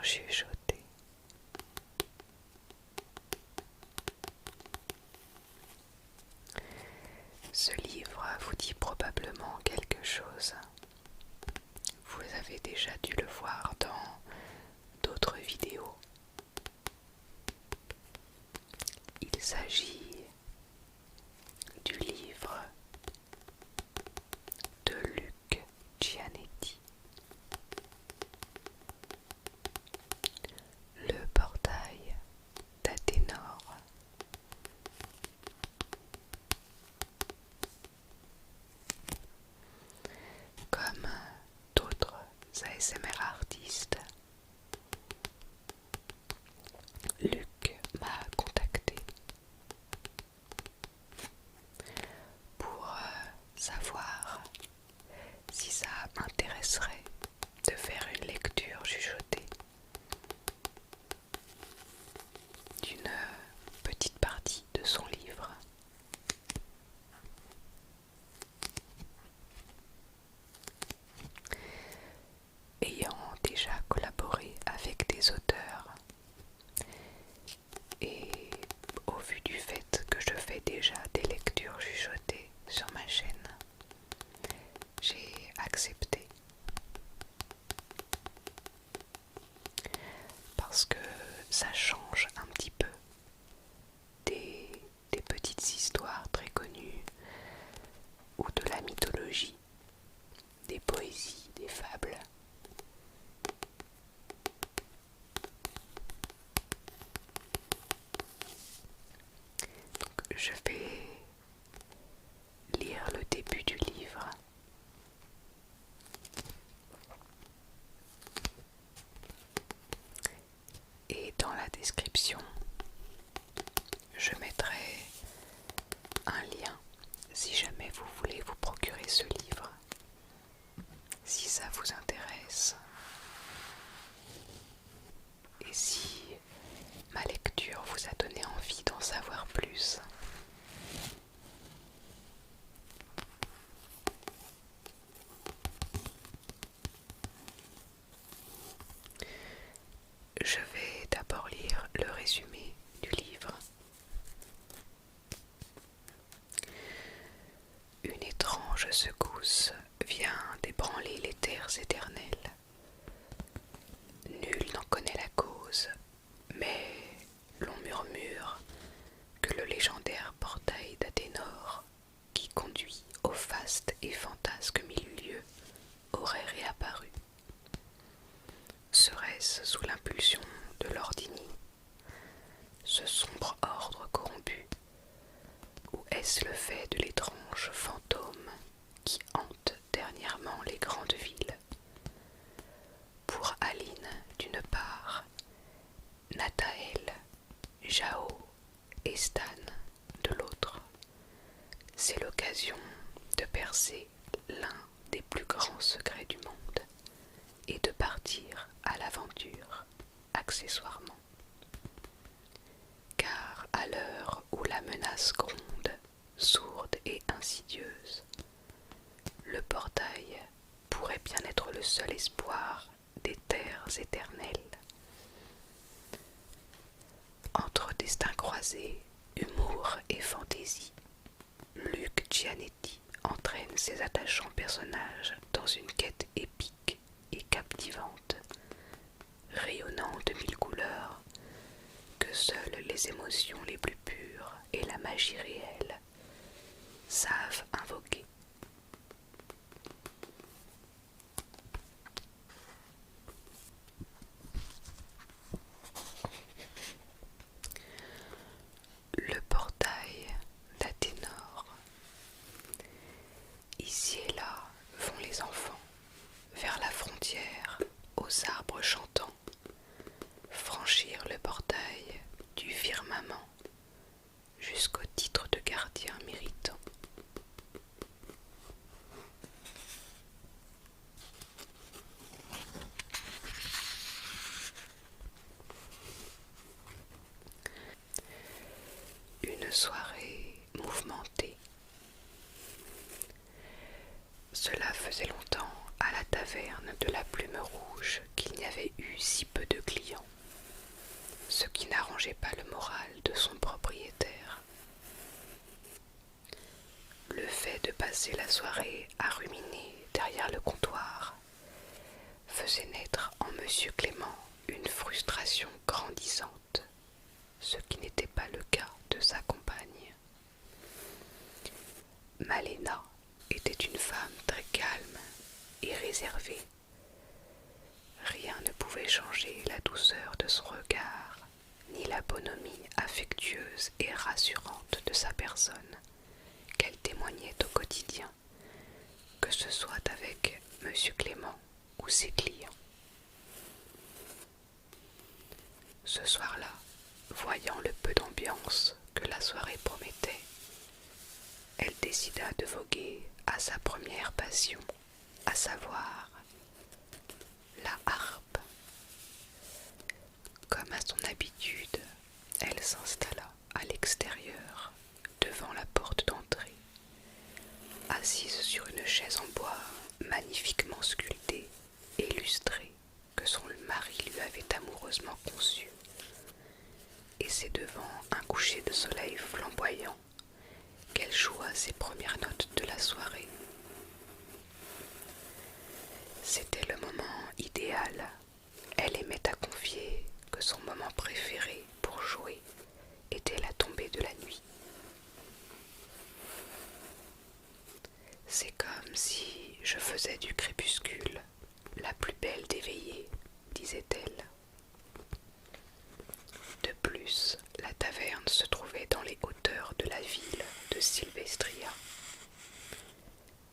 chuchotée. Ce livre vous dit probablement quelque chose. Vous avez déjà dû le voir dans d'autres vidéos. Il s'agit du livre de Luc Gianetti, Le portail d'Athénor. Comme d'autres ASMR artistes, Luc m'a contacté pour savoir si ça m'intéresserait de faire une lecture chuchotée d'une petite partie de son livre. Ayant déjà collaboré avec des auteurs et au vu du fait que je fais déjà des lectures chuchotées sur ma chaîne, j'ai accepté parce que ça change un petit peu des petites histoires très connues ou de la mythologie, des poésies, des fables. Donc je vais lire le début du livre. Et dans la description, je mettrai un lien si jamais vous voulez vous procurer ce livre, si ça vous intéresse et si ma lecture vous a donné envie d'en savoir plus. Je vais d'abord lire le résumé du livre. Une étrange secousse vient d'ébranler les terres éternelles. Nul n'en connaît la cause, mais l'on murmure que le légendaire portail d'Athénor, qui conduit au faste et fantasque milieu, aurait réapparu. Serait-ce sous l'impulsion de l'Ordini, ce sombre ordre corrompu, ou est-ce le fait de l'étrange fantôme qui hante dernièrement les grandes villes? Pour Aline d'une part, Nathaël, Jao et Stan de l'autre, c'est l'occasion de percer l'un des plus grands secrets du monde et de partir à l'aventure accessoirement. Car à l'heure où la menace gronde, sourde et insidieuse, le portail pourrait bien être le seul espoir des terres éternelles. Entre destins croisés, humour et fantaisie, Luc Gianetti entraîne ses attachants personnages dans une quête épique et captivante, rayonnant de mille couleurs que seules les émotions les plus pures et la magie réelle savent invoquer. Le portail d'Athénor. Ici et là vont les enfants, vers la frontière, aux arbres chantants, franchir le portail du firmament jusqu'au titre de gardien méritant. Une soirée mouvementée. Cela faisait longtemps à la taverne de la Plume Rouge qu'il n'y avait eu si peu de clients. n'arrangeait pas le moral de son propriétaire. Le fait de passer la soirée à ruminer derrière le comptoir faisait naître en Monsieur Clément une frustration grandissante, ce qui n'était pas le cas de sa compagne. Malena était une femme très calme et réservée. Rien ne pouvait changer la douceur de son regard, ni la bonhomie affectueuse et rassurante de sa personne, qu'elle témoignait au quotidien, que ce soit avec Monsieur Clément ou ses clients. Ce soir-là, voyant le peu d'ambiance que la soirée promettait, elle décida de voguer à sa première passion, à savoir la harpe. Comme à son habitude, elle s'installa à l'extérieur, devant la porte d'entrée, assise sur une chaise en bois magnifiquement sculptée et lustrée que son mari lui avait amoureusement conçue. Et c'est devant un coucher de soleil flamboyant qu'elle joua ses premières notes de la soirée. C'était le moment idéal. Elle aimait à confier que son moment préféré pour jouer était la tombée de la nuit. C'est comme si je faisais du crépuscule, la plus belle des veillées, disait-elle. De plus, la taverne se trouvait dans les hauteurs de la ville de Silvestria,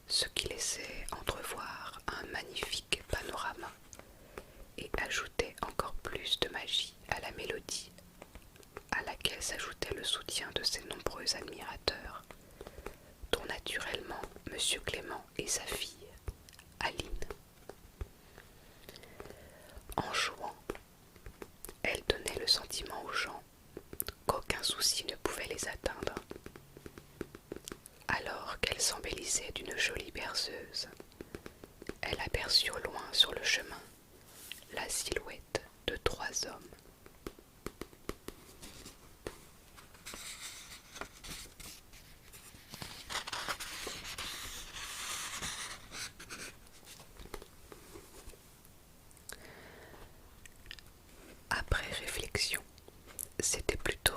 ce qui laissait entrevoir un magnifique panorama et ajoutait encore plus de magie à la mélodie, à laquelle s'ajoutait le soutien de ses nombreux admirateurs, dont naturellement Monsieur Clément et sa fille, Aline. En jouant, elle donnait le sentiment aux gens qu'aucun souci ne pouvait les atteindre. Alors qu'elle s'embellissait d'une jolie berceuse, elle aperçut au loin sur le chemin la silhouette de 3 hommes. Après réflexion, c'était plutôt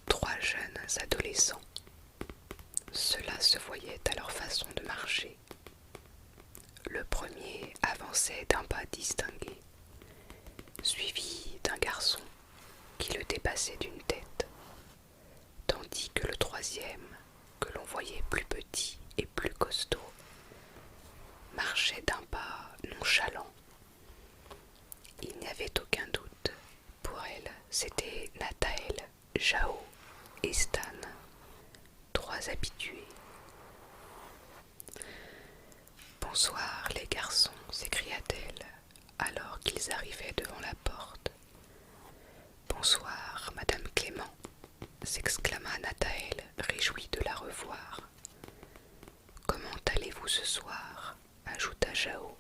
3 jeunes adolescents. Cela se voyait à leur façon de marcher. Le premier avançait d'un pas distingué, suivi d'un garçon qui le dépassait d'une tête, tandis que le troisième, que l'on voyait plus petit et plus costaud, marchait d'un pas nonchalant. Il n'y avait aucun doute, pour elle, c'était Nathaël, Jao et Stan, 3 habitués. « Bonsoir les garçons, s'écria-t-elle, alors qu'ils arrivaient devant la porte. « Bonsoir, Madame Clément, s'exclama Nathaël, réjoui de la revoir. « Comment allez-vous ce soir ?» ajouta Jao.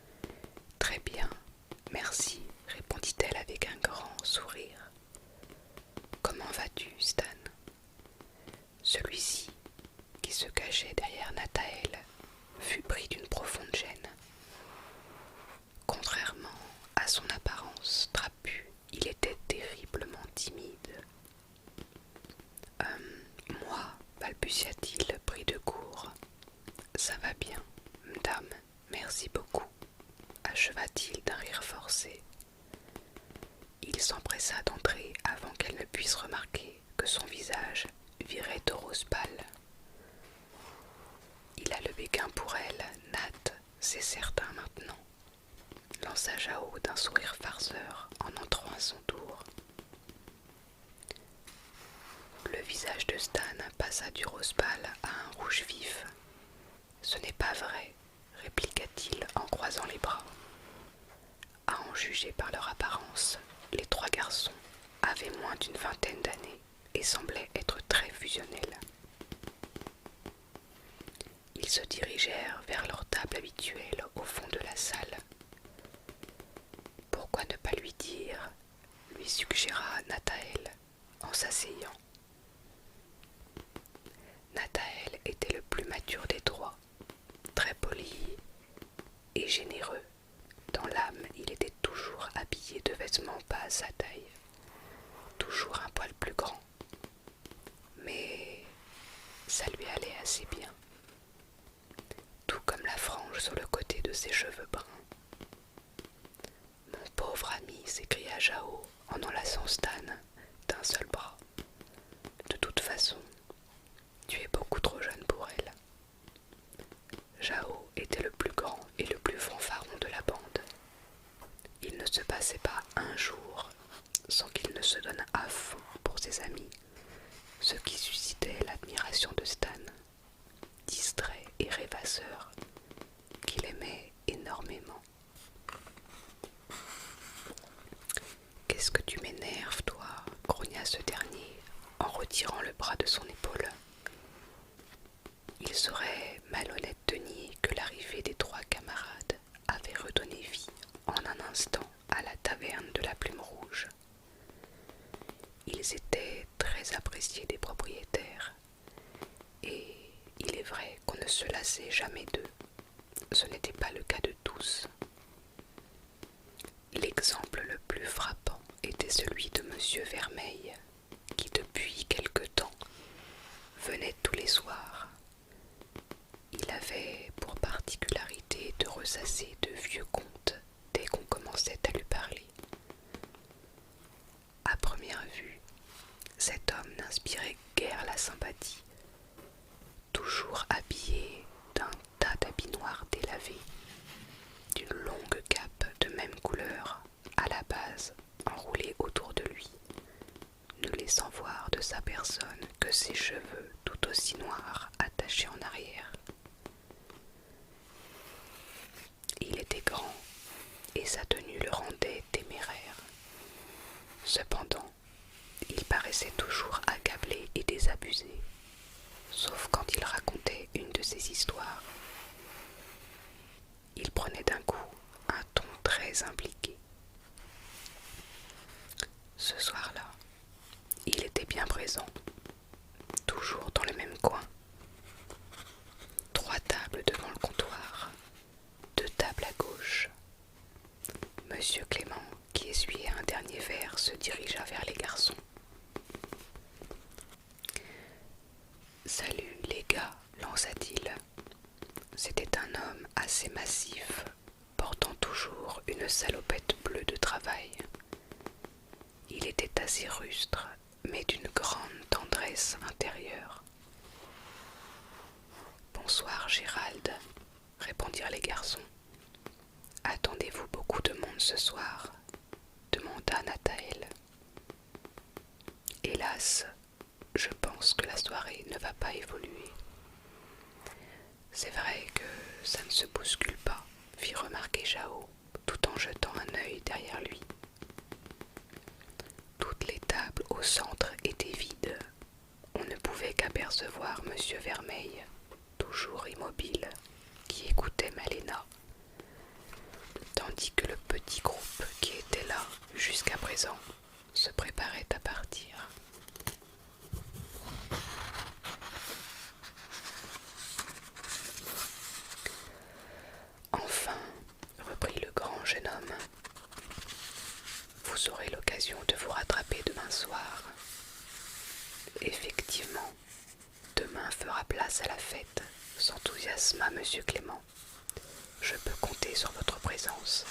« Très bien, merci, répondit-elle avec un grand sourire. « Comment vas-tu, Stan ?» Celui-ci, qui se cachait derrière Nathaël, fut pris d'une profonde gêne. Contrairement à son apparence trapue, il était terriblement timide. Moi, balbutia-t-il, pris de court. Ça va bien, dame, merci beaucoup, acheva-t-il d'un rire forcé. Il s'empressa d'entrer avant qu'elle ne puisse remarquer que son visage virait au rose pâle. Il a le béguin pour elle, Nat, c'est certain maintenant, lança Jao d'un sourire farceur en entrant à son tour. Le visage de Stan passa du rose pâle à un rouge vif. Ce n'est pas vrai, répliqua-t-il en croisant les bras. À en juger par leur apparence, les 3 garçons avaient moins d'une vingtaine d'années et semblaient être très fusionnels. Ils se dirigèrent vers leur table habituelle au fond de la salle. Pourquoi ne pas lui dire, lui suggéra Nathaël en s'asseyant. Nathaël était le plus mature des trois, très poli et généreux. Dans l'âme, il était toujours habillé de vêtements bas à sa taille, toujours un poil plus grand, mais ça lui allait assez bien, tout comme la frange sur le côté de ses cheveux bruns. Mon pauvre ami, s'écria Jao en enlaçant Stan d'un seul bras. De toute façon, tu es beaucoup trop jeune pour elle. Jao était le plus grand et le plus fanfaron de la bande. Il ne se passait pas un jour sans qu'il ne se donne à fond pour ses amis, ce qui suscitait l'admiration de Stan, distrait et rêvasseur, qu'il aimait énormément. « Qu'est-ce que tu m'énerves, toi ?» grogna ce dernier en retirant le bras de son épaule. Il serait malhonnête de nier que l'arrivée des trois camarades avait redonné vie en un instant à la taverne de la Plume Rouge. Ils étaient très appréciés des propriétaires, et il est vrai qu'on ne se lassait jamais d'eux. Ce n'était pas le cas de tous. L'exemple le plus frappant était celui de Monsieur Vermeil, qui depuis quelque temps venait tous les soirs. Il avait pour particularité de ressasser de vieux contes dès qu'on commençait à lui parler. À première vue, cet homme n'inspirait guère la sympathie, toujours habillé d'un tas d'habits noirs délavés, d'une longue cape de même couleur, à la base enroulée autour de lui, ne laissant voir de sa personne que ses cheveux tout aussi noirs attachés en arrière. Il était grand et sa tenue le rendait téméraire. Cependant, il paraissait toujours accablé et désabusé, sauf quand il racontait une de ses histoires. Il prenait d'un coup un ton très impliqué. Ce soir-là, il était bien présent, toujours dans le même coin. 3 tables devant le comptoir, 2 tables à gauche. Monsieur Clément, qui essuyait un dernier verre, se dirigea vers les garçons. « Salut les gars, lança-t-il. C'était un homme assez massif, portant toujours une salopette bleue de travail. Il était assez rustre, mais d'une grande tendresse intérieure. « Bonsoir Gérald, répondirent les garçons. Attendez-vous beaucoup de monde ce soir ? Demanda Nathaël. Hélas, je pense que la soirée ne va pas évoluer. C'est vrai que ça ne se bouscule pas, fit remarquer Jao, tout en jetant un œil derrière lui. Toutes les tables au centre étaient vides. On ne pouvait qu'apercevoir Monsieur Vermeil, toujours immobile, qui écoutait Malena, tandis que le petit groupe qui était là jusqu'à présent se préparait à partir. Enfin, reprit le grand jeune homme, vous aurez l'occasion de vous rattraper demain soir. Effectivement, demain fera place à la fête, s'enthousiasma Monsieur Clément. Je peux compter sur votre présence.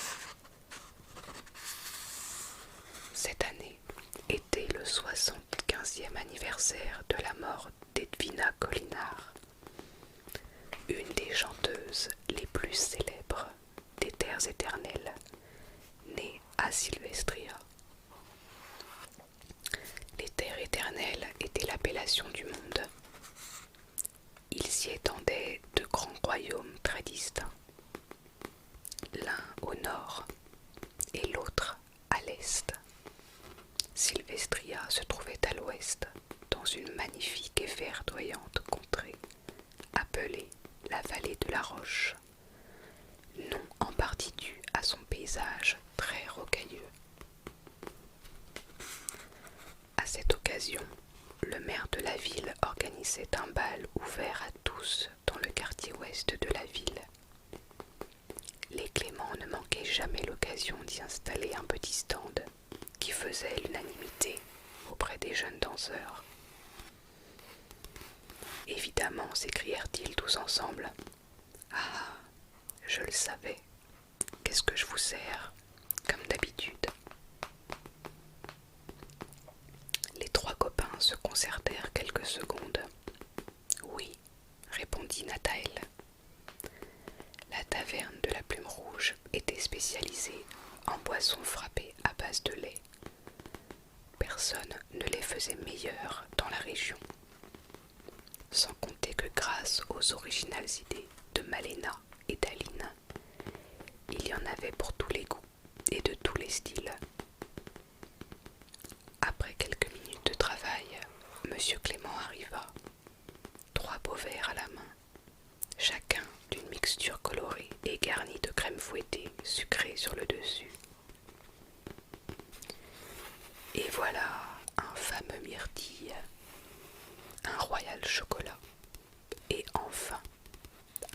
Cette année était le 75e anniversaire de la mort d'Edwina Collinard, une des chanteuses les plus célèbres des terres éternelles, née à Sylvestria. Les terres éternelles étaient l'appellation du monde. Il s'y étendait de grands royaumes très distincts, l'un au nord et l'autre à l'est. Sylvestria se trouvait à l'ouest, dans une magnifique et verdoyante contrée, appelée la vallée de la Roche, nom en partie dû à son paysage très rocailleux. occasion, le maire de la ville organisait un bal ouvert à tous dans le quartier ouest de la ville. Les Clément ne manquaient jamais l'occasion d'y installer un petit stand qui faisait l'unanimité auprès des jeunes danseurs. Évidemment, s'écrièrent-ils tous ensemble. « Ah, je le savais. Qu'est-ce que je vous sers, comme d'habitude ?» Les trois copains se concertèrent quelques secondes. « Oui, » répondit Nathaël. La taverne de la Plume Rouge était spécialisée en boissons frappées à base de lait. Personne ne les faisait meilleures dans la région. Sans compter que grâce aux originales idées de Malena et d'Aline, il y en avait pour tous les goûts et de tous les styles. Après quelques minutes de travail, Monsieur Clément arriva, 3 beaux verres à la main, chacun d'une mixture colorée et garnie de crème fouettée sucrée sur le dessus. Et voilà un fameux myrtille, un royal chocolat et enfin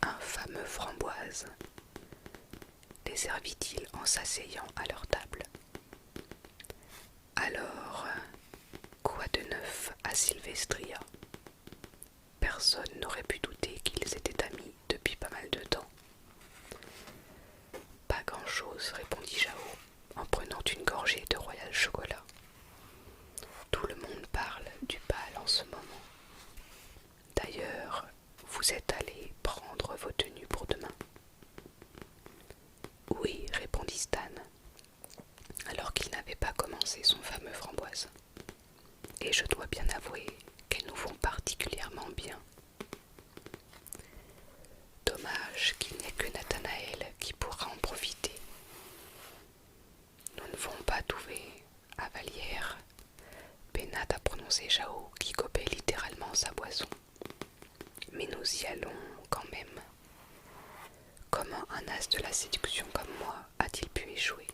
un fameux framboise, déservit-il en s'asseyant à leur table. Alors, quoi de neuf à Sylvestria? Personne n'aurait pu douter qu'ils étaient amis depuis pas mal de temps. Pas grand-chose, répondit Jao, en prenant une gorgée de royal chocolat. Tout le monde parle du bal en ce moment. D'ailleurs, vous êtes allés prendre vos tenues pour demain? Oui, répondit Stan, alors qu'il n'avait pas commencé son fameux framboise. Et je dois bien avouer qu'elles nous vont particulièrement bien. Dommage qu'il n'y ait que Nathanaël qui pourra en profiter. Nous ne vont pas trouver à Vallière, peinade à prononcer Jao qui copait littéralement sa boisson. Mais nous y allons quand même. Comment un as de la séduction comme moi a-t-il pu échouer?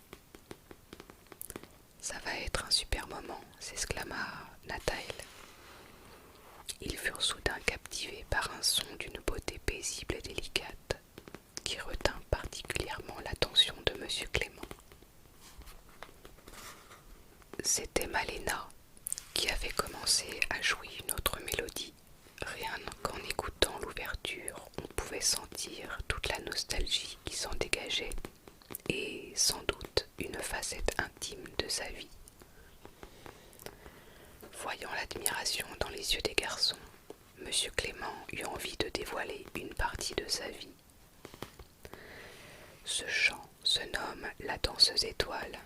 Ça va être un super moment, s'exclama Nathaël. Ils furent soudain captivés par un son d'une beauté paisible et délicate qui retint particulièrement l'attention de Monsieur Clément. C'était Malena qui avait commencé à jouer une autre mélodie. Rien qu'en écoutant l'ouverture, on pouvait sentir toute la nostalgie qui s'en dégageait et sans doute une facette intime de sa vie. Voyant l'admiration dans les yeux des garçons, Monsieur Clément eut envie de dévoiler une partie de sa vie. Ce chant se nomme La danseuse étoile.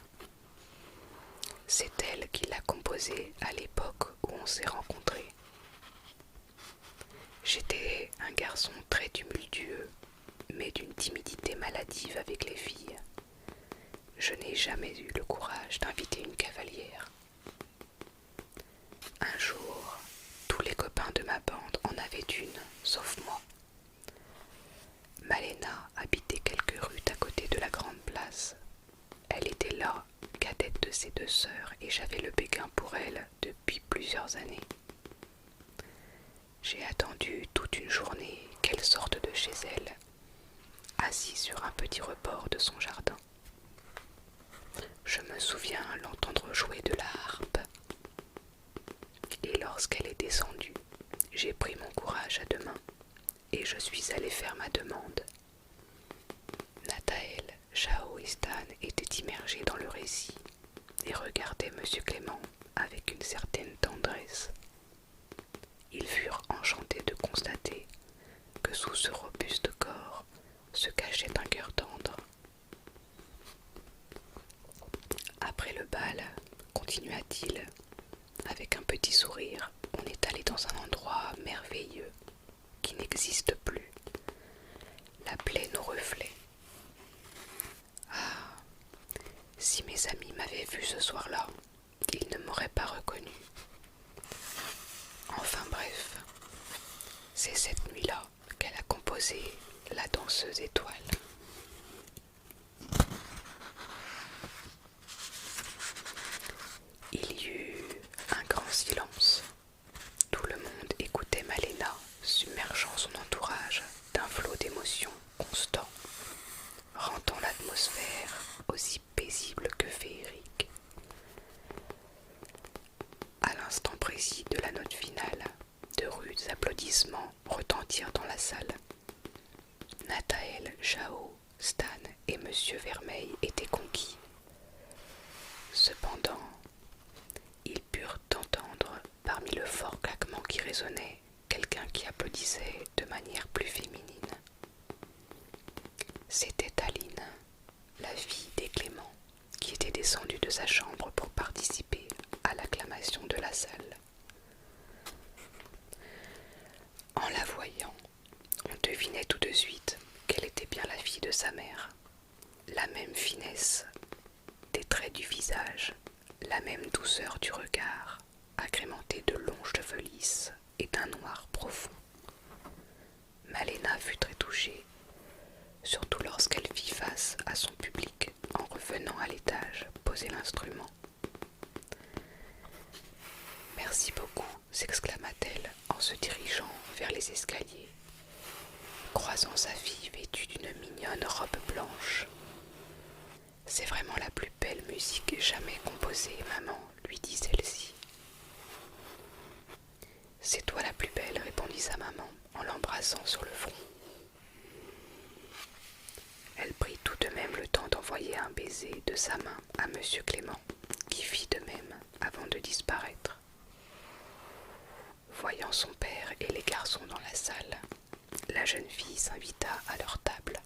C'est elle qui l'a composé à l'époque où on s'est rencontrés. J'étais un garçon très tumultueux, mais d'une timidité maladive avec les filles. Je n'ai jamais eu le courage d'inviter une cavalière. Un jour, tous les copains de ma bande en avaient une, sauf moi. Malena habitait quelques rues à côté de la grande place. Elle était là, cadette de ses 2 sœurs, et j'avais le béguin pour elle depuis plusieurs années. J'ai attendu toute une journée qu'elle sorte de chez elle, assise sur un petit rebord de son jardin. Je me souviens l'entendre jouer de la harpe. Et lorsqu'elle est descendue, j'ai pris mon courage à 2 mains et je suis allé faire ma demande. Nathaël, Jao et Stan étaient immergés dans le récit et regardaient Monsieur Clément avec une certaine tendresse. Ils furent enchantés de constater que sous ce robuste corps se cachait un cœur tendre. Après le bal, continua-t-il, avec un petit sourire, on est allé dans un endroit merveilleux qui n'existe plus, la plaine aux reflets. Ah, si mes amis m'avaient vu ce soir-là, ils ne m'auraient pas reconnu. Enfin bref, c'est cette nuit-là qu'elle a composé La danseuse étoile. Il y eut un grand silence. Vermeil était conquis. Cependant, ils purent entendre, parmi le fort claquement qui résonnait, quelqu'un qui applaudissait de manière plus féminine. C'était Aline, la fille des Clément, qui était descendue de sa chambre pour participer à l'acclamation de la salle. En la voyant, on devinait tout de suite qu'elle était bien la fille de sa mère. La même finesse des traits du visage, la même douceur du regard, agrémentée de longs cheveux lisses et d'un noir profond. Malena fut très touchée, surtout lorsqu'elle fit face à son public en revenant à l'étage poser l'instrument. « Merci beaucoup », s'exclama-t-elle en se dirigeant vers les escaliers, croisant sa fille vêtue d'une mignonne robe blanche. « C'est vraiment la plus belle musique jamais composée, maman, lui dit celle-ci. « C'est toi la plus belle, répondit sa maman en l'embrassant sur le front. Elle prit tout de même le temps d'envoyer un baiser de sa main à monsieur Clément, qui fit de même avant de disparaître. Voyant son père et les garçons dans la salle, la jeune fille s'invita à leur table.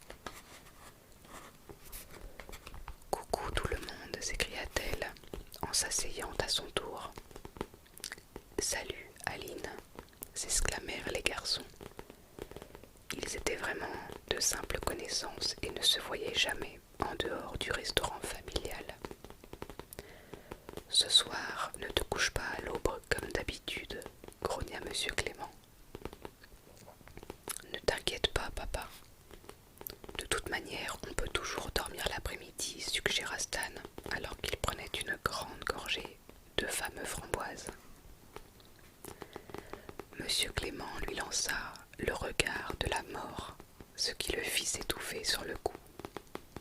« Coucou tout le monde » s'écria-t-elle en s'asseyant à son tour. « Salut Aline » s'exclamèrent les garçons. Ils étaient vraiment de simples connaissances et ne se voyaient jamais en dehors du restaurant familial. « Ce soir, ne te couche pas à l'aube comme d'habitude, » grogna monsieur Clément. « Ne t'inquiète pas, papa. De toute manière, on peut toujours dormir l'après-midi, » suggéra Stan, alors qu'il prenait une grande gorgée de fameux framboises. Monsieur Clément lui lança le regard de la mort, ce qui le fit s'étouffer sur le coup.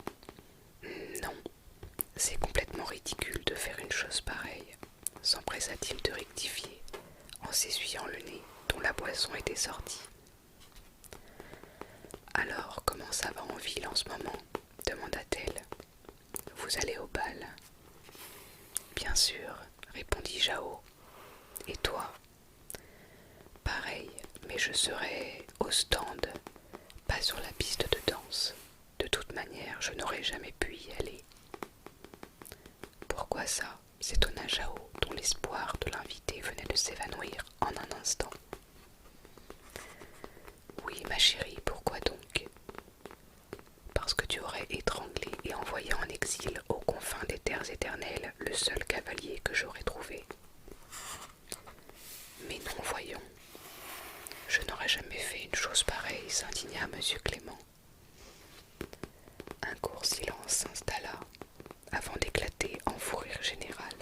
« Non, c'est complètement ridicule de faire une chose pareille, » s'empressa-t-il de rectifier en s'essuyant le nez dont la boisson était sortie. « Alors, comment ça va en ville en ce moment ?» demanda-t-elle. « Vous allez au bal ?»« Bien sûr, » répondit Jao. « Et toi ?»« Pareil, mais je serai au stand, pas sur la piste de danse. De toute manière, je n'aurais jamais pu y aller. » « Pourquoi ça ?» s'étonna Jao, dont l'espoir de l'inviter venait de s'évanouir en un instant. « Oui, ma chérie, pourquoi donc ? Parce que tu aurais étranglé et envoyé en exil aux confins des terres éternelles le seul cavalier que j'aurais trouvé. » « Mais non, voyons. Je n'aurais jamais fait une chose pareille, » s'indigna monsieur Clément. Un court silence s'installa avant d'éclater en fou rire général.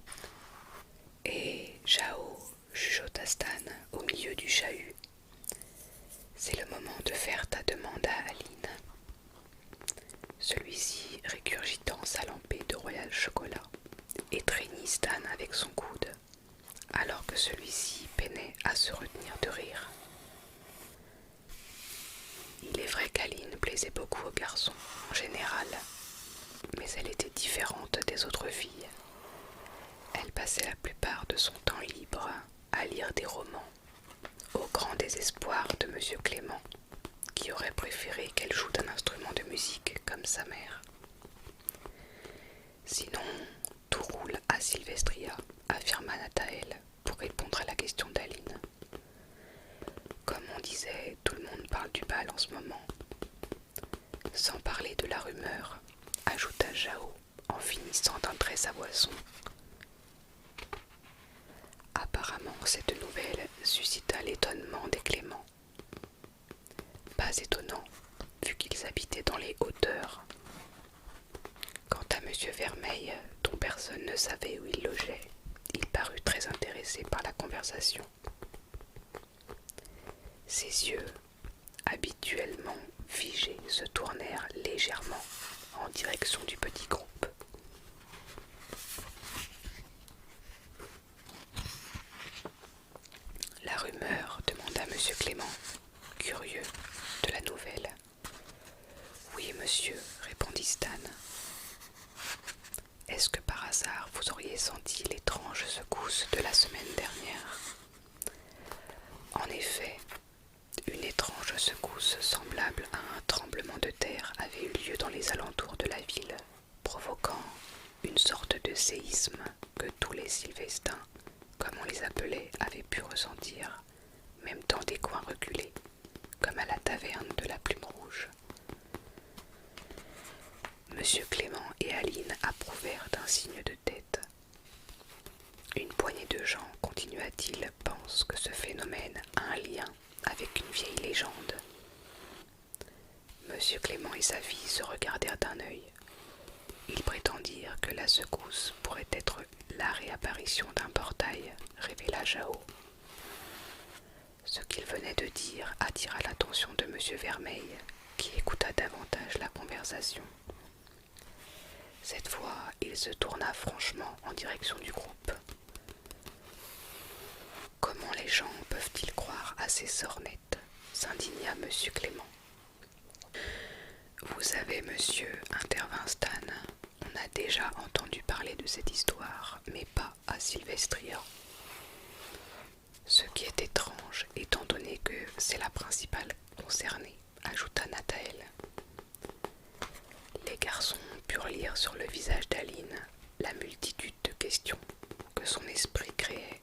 « Et Jao, » chuchota Stan au milieu du chahut, « c'est le moment de faire ta demande à Aline. » Celui-ci, régurgitant sa lampée de royal chocolat, étreignit Stan avec son coude, alors que celui-ci peinait à se retenir de rire. Il est vrai qu'Aline plaisait beaucoup aux garçons en général, mais elle était différente des autres filles. Elle passait la plupart de son temps libre à lire des romans, au grand désespoir de monsieur Clément, qui aurait préféré qu'elle joue d'un instrument de musique comme sa mère. Sinon, tout roule à Sylvestria, affirma Nathaël pour répondre à la question d'Aline. Comme on disait, tout le monde parle du bal en ce moment. Sans parler de la rumeur, ajouta Jao en finissant d'un trait sa boisson. Apparemment, cette nouvelle suscita l'étonnement des Clément. Pas étonnant, vu qu'ils habitaient dans les hauteurs. Quant à monsieur Vermeil, dont personne ne savait où il logeait, il parut très intéressé par la conversation. Ses yeux, habituellement figés, se tournèrent légèrement en direction du petit groupe. La rumeur, demanda monsieur Clément, curieux de la nouvelle. vous auriez senti l'étrange secousse de la semaine dernière. En effet, une étrange secousse semblable à un tremblement de terre avait eu lieu dans les alentours de la ville, provoquant une sorte de séisme que tous les Sylvestins, comme on les appelait, avaient pu ressentir, même dans des coins reculés, comme à la taverne de la Plume Rouge. Monsieur Clément et Aline approuvèrent d'un signe de tête. Une poignée de gens, continua-t-il, pensent que ce phénomène a un lien avec une vieille légende. Monsieur Clément et sa fille se regardèrent d'un œil. Ils prétendirent que la secousse pourrait être la réapparition d'un portail, révéla Jao. Ce qu'il venait de dire attira l'attention de monsieur Vermeil, qui écouta davantage la conversation. Cette fois, il se tourna franchement en direction du groupe. Comment les gens peuvent-ils croire à ces sornettes ? S'indigna monsieur Clément. Vous savez, monsieur, intervint Stan, on a déjà entendu parler de cette histoire, mais pas à Sylvestria. Ce qui est étrange, étant donné que c'est la principale concernée, ajouta Nathael. Les garçons purent lire sur le visage d'Aline la multitude de questions que son esprit créait.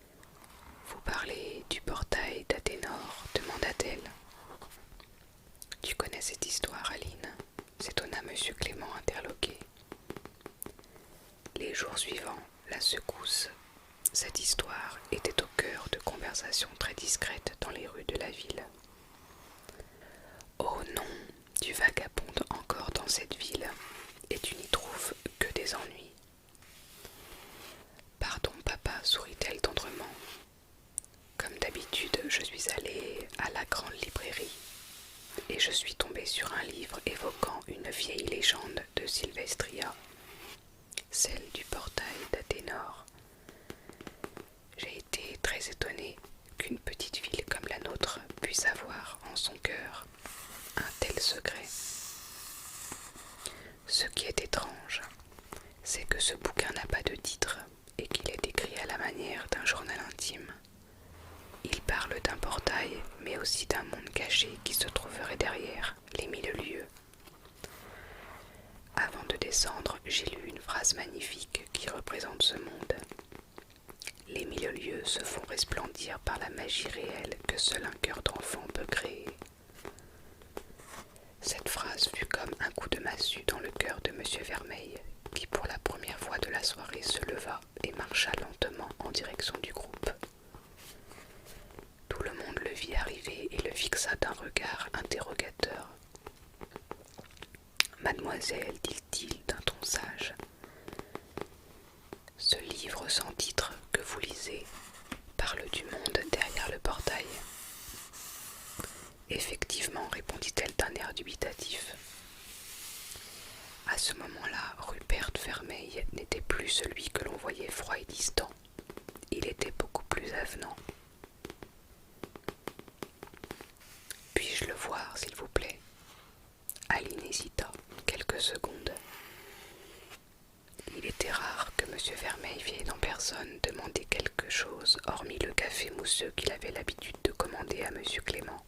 « Vous parlez du portail d'Athénor ?» demanda-t-elle. « Tu connais cette histoire, Aline ?» s'étonna monsieur Clément interloqué. Les jours suivants, la secousse, cette histoire était au cœur de conversations très discrètes dans les rues de la ville. « Oh non, tu vagabondes encore dans cette ville, et tu n'y trouves que des ennuis. »« Pardon, papa, sourit-elle tendrement. Comme d'habitude, je suis allée à la grande librairie, et je suis tombée sur un livre évoquant une vieille légende de Sylvestria, celle du portail d'Athénor. J'ai été très étonnée qu'une petite ville comme la nôtre puisse avoir en son cœur un tel secret. Ce qui est étrange, c'est que ce bouquin n'a pas de titre et qu'il est écrit à la manière d'un journal intime. Il parle d'un portail, mais aussi d'un monde caché qui se trouverait derrière les 1000 lieues. Avant de descendre, j'ai lu une phrase magnifique qui représente ce monde. Les 1000 lieues se font resplendir par la magie réelle que seul un cœur d'enfant peut créer. Cette phrase fut comme un coup de massue dans le cœur de monsieur Vermeil, qui pour la première fois de la soirée se leva et marcha lentement en direction du groupe. Tout le monde le vit arriver et le fixa d'un regard interrogateur. « Mademoiselle, dit-il d'un ton sage, ce livre sans titre que vous lisez parle du monde derrière le portail. » Effectivement, répondit-elle d'un air dubitatif. À ce moment-là, Rupert Vermeil n'était plus celui que l'on voyait froid et distant. Il était beaucoup plus avenant. « Puis-je le voir, s'il vous plaît ?» Aline hésita quelques secondes. Il était rare que monsieur Vermeil vît en personne demander quelque chose, hormis le café mousseux qu'il avait l'habitude de commander à monsieur Clément.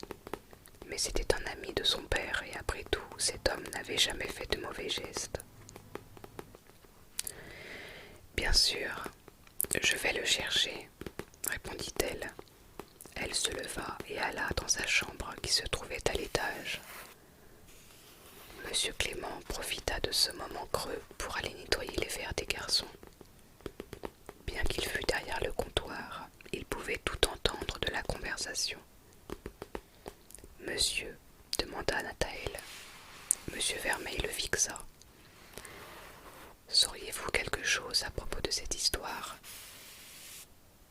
Mais c'était un ami de son père, et après tout, cet homme n'avait jamais fait de mauvais gestes. « Bien sûr, je vais le chercher, » répondit-elle. Elle se leva et alla dans sa chambre qui se trouvait à l'étage. Monsieur Clément profita de ce moment creux pour aller nettoyer les verres des garçons. Bien qu'il fût derrière le comptoir, il pouvait tout entendre de la conversation. « Monsieur, » demanda Nathael. Monsieur Vermeil le fixa. « Sauriez-vous quelque chose à propos de cette histoire ?»«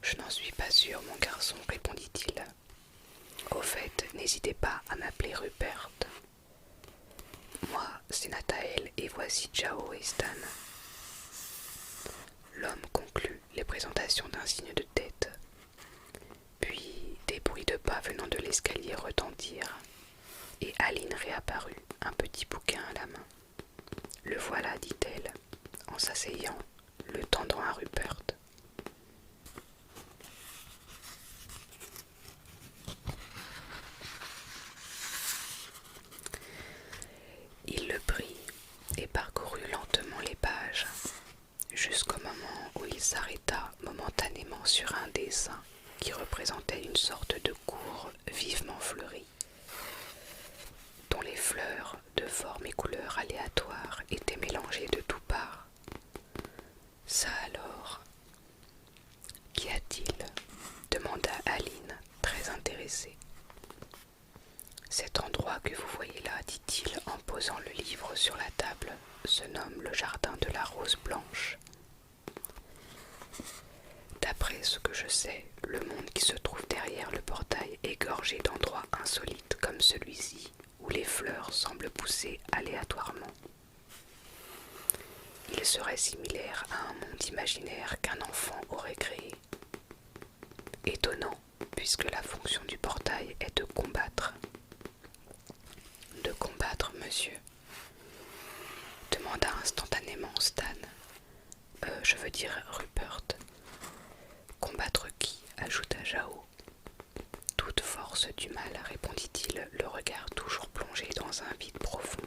Je n'en suis pas sûr, mon garçon, répondit-il. Au fait, n'hésitez pas à m'appeler Rupert. Moi, c'est Nathael, et voici Jao et Stan. » L'homme conclut les présentations d'un signe de tête. Puis des bruits de pas venant de l'escalier retentirent, et Aline réapparut, un petit bouquin à la main. « Le voilà, dit-elle, en s'asseyant se nomme le jardin de la Rose Blanche. D'après ce que je sais, le monde qui se trouve derrière le portail est gorgé d'endroits insolites comme celui-ci, où les fleurs semblent pousser aléatoirement. Il serait similaire à un monde imaginaire qu'un enfant aurait créé. Étonnant, puisque la fonction du portail est de combattre. De combattre, monsieur, demanda instantanément Stan. Je veux dire Rupert. Combattre qui? Ajouta Jao. Toute force du mal, répondit-il, le regard toujours plongé dans un vide profond.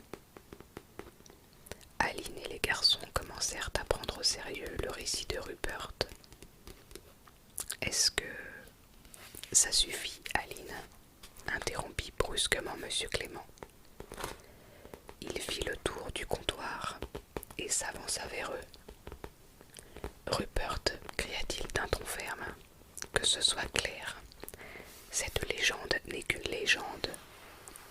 Aline et les garçons commencèrent à prendre au sérieux le récit de Rupert. Est-ce que ça suffit, Aline? Interrompit brusquement monsieur Clément. Il fit le tour du comptoir et s'avança vers eux. Rupert, cria-t-il d'un ton ferme, que ce soit clair. Cette légende n'est qu'une légende,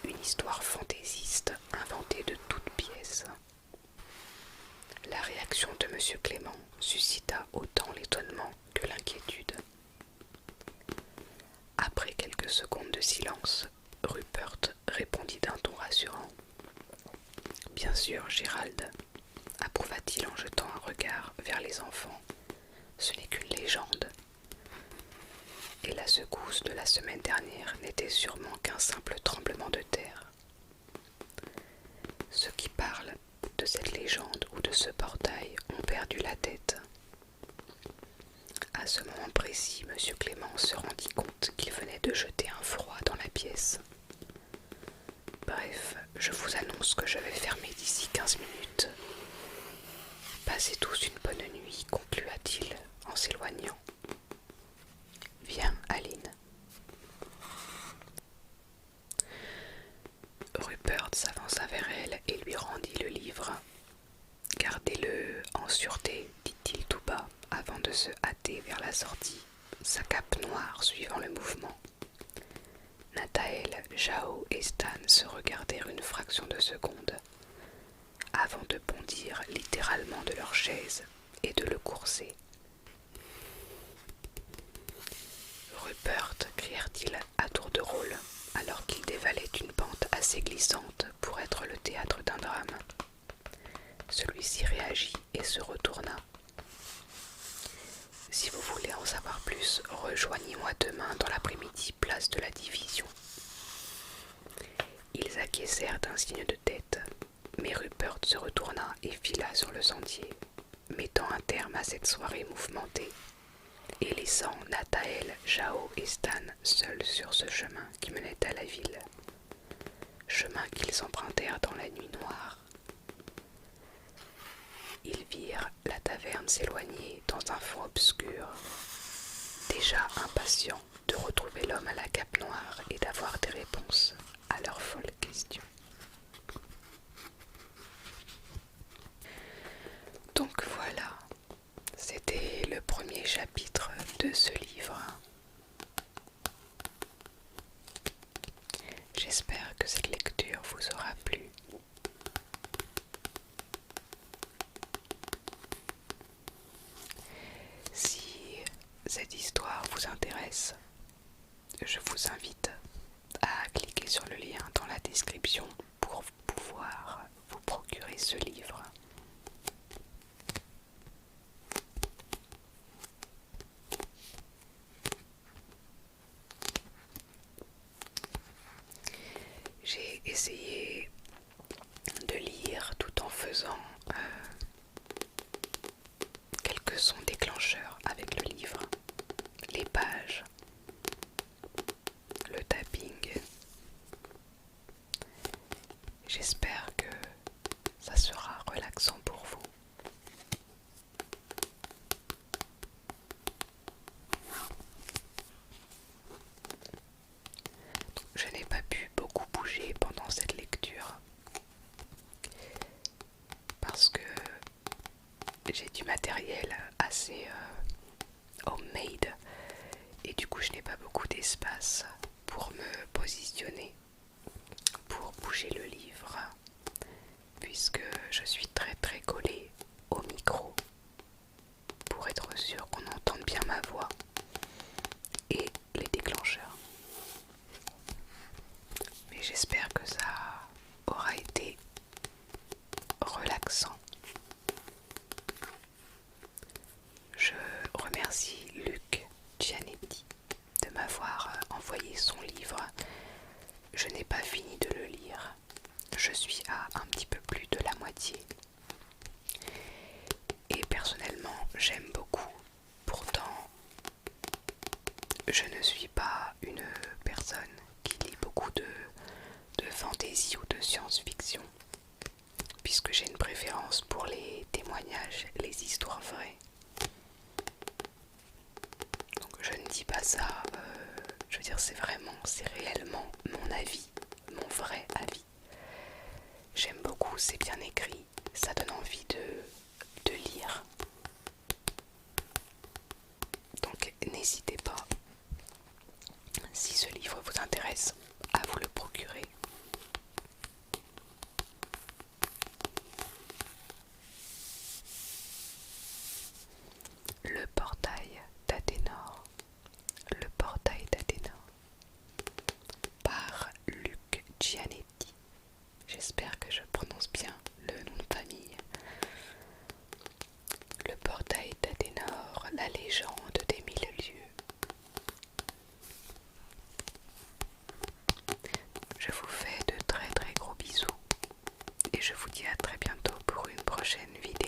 une histoire fantaisiste inventée de toutes pièces. La réaction de monsieur Clément suscita autant l'étonnement que l'inquiétude. Après quelques secondes de silence, Rupert répondit d'un ton rassurant. « Bien sûr, Gérald, » approuva-t-il en jetant un regard vers les enfants. « Ce n'est qu'une légende. » Et la secousse de la semaine dernière n'était sûrement qu'un simple tremblement de terre. Ceux qui parlent de cette légende ou de ce portail ont perdu la tête. À ce moment précis, monsieur Clément se rendit compte qu'il venait de jeter un froid dans la pièce. Bref, je vous annonce que je vais fermer d'ici 15 minutes. Passez tous une bonne nuit, conclua-t-il en s'éloignant. Viens, Aline. Rupert s'avança vers elle et lui rendit le livre. Gardez-le en sûreté, dit-il tout bas, avant de se hâter vers la sortie, sa cape noire suivant le mouvement. Nathaël, Jao et Stan se regardèrent une fraction de seconde, avant de bondir littéralement de leur chaise et de le courser. Rupert, crièrent-ils à tour de rôle, alors qu'ils dévalaient une pente assez glissante pour être le théâtre d'un drame. Celui-ci réagit et se retourna. Si vous voulez en savoir plus, rejoignez-moi demain dans l'après-midi, place de la Division. Ils acquiescèrent d'un signe de tête, mais Rupert se retourna et fila sur le sentier, mettant un terme à cette soirée mouvementée, et laissant Nathaël, Jao et Stan seuls sur ce chemin qui menait à la ville. Chemin qu'ils empruntèrent dans la nuit noire. Ils virent la taverne s'éloigner dans un fond obscur, déjà impatients de retrouver l'homme à la cape noire et d'avoir des réponses à leurs folles questions. Donc voilà, c'était le premier chapitre de ce livre. J'espère que cette lecture vous aura plu. Si cette histoire vous intéresse, je vous invite à cliquer sur le lien dans la description pour pouvoir vous procurer ce livre. J'ai essayé de lire tout en faisant quelques sons déclencheurs avec le livre, les pages, le tapping. J'espère que ça sera relaxant pour vous. Je n'ai pas pu beaucoup bouger pendant cette lecture parce que j'ai du matériel assez homemade et du coup je n'ai pas beaucoup d'espace pour me positionner, pour bouger le livre, puisque je suis très remercie Luc Gianetti de m'avoir envoyé son livre. Je n'ai pas fini de le lire. Je suis à un petit peu plus de la moitié. Et personnellement, j'aime beaucoup. Pourtant, je ne suis pas une personne qui lit beaucoup de fantasy ou de science-fiction, puisque j'ai une préférence pour les témoignages, les histoires vraies. Donc je ne dis pas ça, je veux dire c'est réellement mon avis, mon vrai avis. J'aime beaucoup, c'est bien écrit, ça donne envie de lire. Donc n'hésitez pas, si ce livre vous intéresse, à vous le procurer. Le portail d'Athénor. Le portail d'Athénor par Luc Gianetti. J'espère que je prononce bien le nom de famille. Le portail d'Athénor, la légende des 1000 lieues. Je vous fais de très très gros bisous et je vous dis à très bientôt pour une prochaine vidéo.